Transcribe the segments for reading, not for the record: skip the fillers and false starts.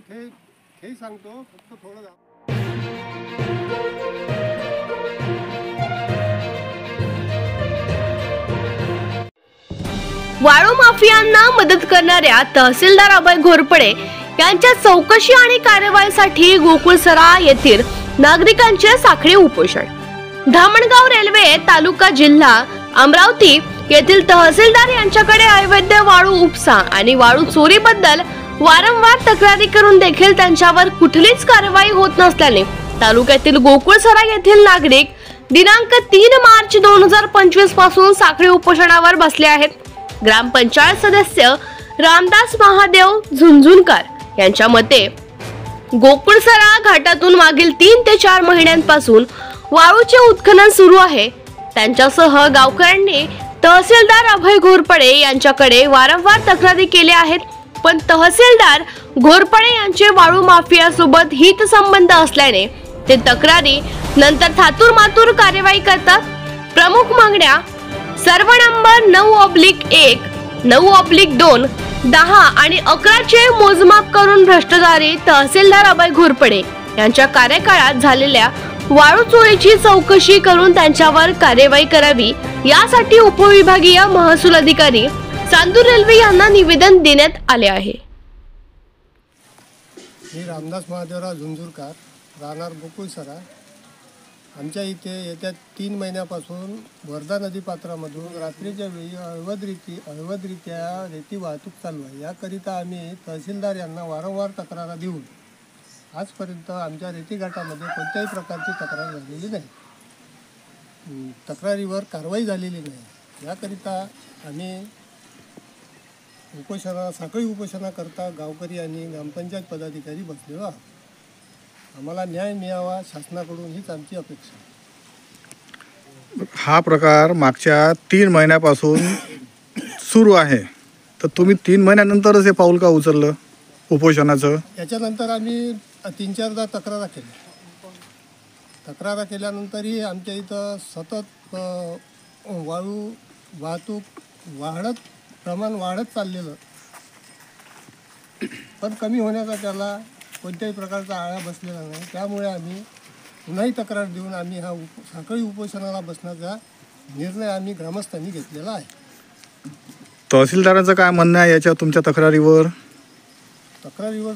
हे सांगतो फक्त थोडं वाळू माफियांना मदत करणाऱ्या तहसीलदार अभय घोरपडे यांच्या चौकशी आणि कारवाईसाठी गोकुळसरा येथील नागरिकांचे साखळी उपोषण. धामणगाव रेल्वे तालुका जिल्हा अमरावती येथील तहसीलदार यांच्याकडे अवैध वाळू उपसा आणि वाळू चोरीबद्दल वारंवार तक्रारी करून देखील त्यांच्यावर कुठलीच कारवाई होत नसल्याने तालुक्यातील गोकुळसरा येथील नागरिक दिनांक 3 मार्च 2025 पासून साखळी उपोषणावर बसले आहेत. ग्रामपंचायत सदस्य रामदास महादेव झुंझुनकर यांच्या मते गोकुळसरा घाटातून मागील 3 ते 4 महिन्यांपासून वाळूचे उत्खनन सुरू आहे. त्यांच्यासह गावकऱ्यांनी तहसीलदार अभय घोरपडे यांच्याकडे वारंवार तक्रारी केल्या आहेत, पण तहसीलदार घोरपडे यांचे वाळू माफिया सोबत हितसंबंध असल्याने ते तक्रारी नंतर थातूर मातूर कार्यवाही करतात. प्रमुख मागण्या सर्व नंबर 9/1, 9/2, 10 आणि 11 चे मोजमाप करून भ्रष्टाचारी तहसीलदार अभय घोरपडे यांच्या कार्यकाळात झालेल्या वाळू चोरीची चौकशी करून त्यांच्यावर कार्यवाही करावी यासाठी उपविभागीय महसूल अधिकारी चांदूर रेल्वे यांना निवेदन देण्यात आले आहे. मी रामदास महादेवराव झुंझुरकर, राहणार गोकुळसरा. आमच्या इथे येत्या 3 महिन्यापासून वर्धा नदी पात्रामधून रात्रीच्या वेळी अवैधरित्या रेती वाहतूक चालू आहे. याकरिता आम्ही तहसीलदार यांना वारंवार तक्रार देऊन आजपर्यंत आमच्या रेती घाटामध्ये कोणत्याही प्रकारची तक्रार झालेली नाही, तक्रारीवर कारवाई झालेली नाही. याकरिता आम्ही साखळी उपोषणाकरता गावकरी आणि ग्रामपंचायत पदाधिकारी बसलेलो आहोत. आम्हाला न्याय मिळावा शासनाकडून हीच आमची अपेक्षा. हा प्रकार मागच्या 3 महिन्यापासून सुरू आहे, तर तुम्ही 3 महिन्यानंतरच हे पाऊल का उचललं उपोषणाचं? याच्यानंतर आम्ही 3-4दा तक्रार केल्यानंतरही आमच्या इथं सतत वाळू वाहतूक प्रमाण वाढत चाललेलं, पण कमी होण्याचा त्याला कोणत्याही प्रकारचा आळा बसलेला नाही. त्यामुळे आम्ही पुन्हाही तक्रार देऊन आम्ही साखळी उपोषणाला बसण्याचा निर्णय आम्ही ग्रामस्थांनी घेतलेला आहे. तहसीलदाराचं काय म्हणणं आहे याच्या तुमच्या तक्रारीवर?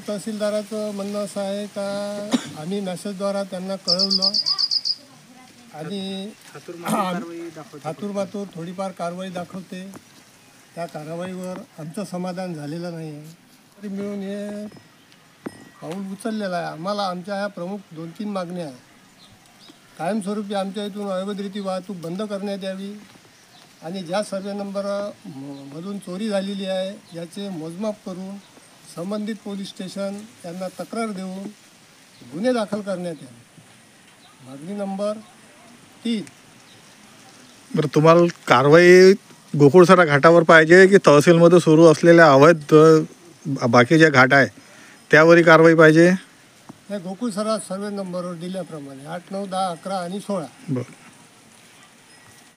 तहसीलदाराचं म्हणणं असं आहे का आम्ही मेसेजद्वारा त्यांना कळवलं आणि थातूर मातूर थोडीफार कारवाई दाखवते. त्या कारवाईवर आमचं समाधान झालेलं नाही आहे. तरी मिळून हे पाऊल उचललेलं आहे. आम्हाला आमच्या ह्या प्रमुख 2-3 मागण्या आहेत. कायमस्वरूपी आमच्या इथून अवैधरित्या वाहतूक बंद करण्यात यावी आणि ज्या सर्वे नंबर मधून चोरी झालेली आहे याचे मोजमाप करून संबंधित पोलीस स्टेशन यांना तक्रार देऊन गुन्हे दाखल करण्यात यावे. मागणी नंबर 3. बरं, तुम्हाला कारवाई गोकुळसरा घाटावर पाहिजे की तहसीलमध्ये सुरू असलेल्या अवैध बाकी जे घाट आहे त्यावरही कारवाई पाहिजे? गोकुळसरा सर्वे नंबरवर दिल्याप्रमाणे 8, 9, 10, 11 आणि 16. बरं.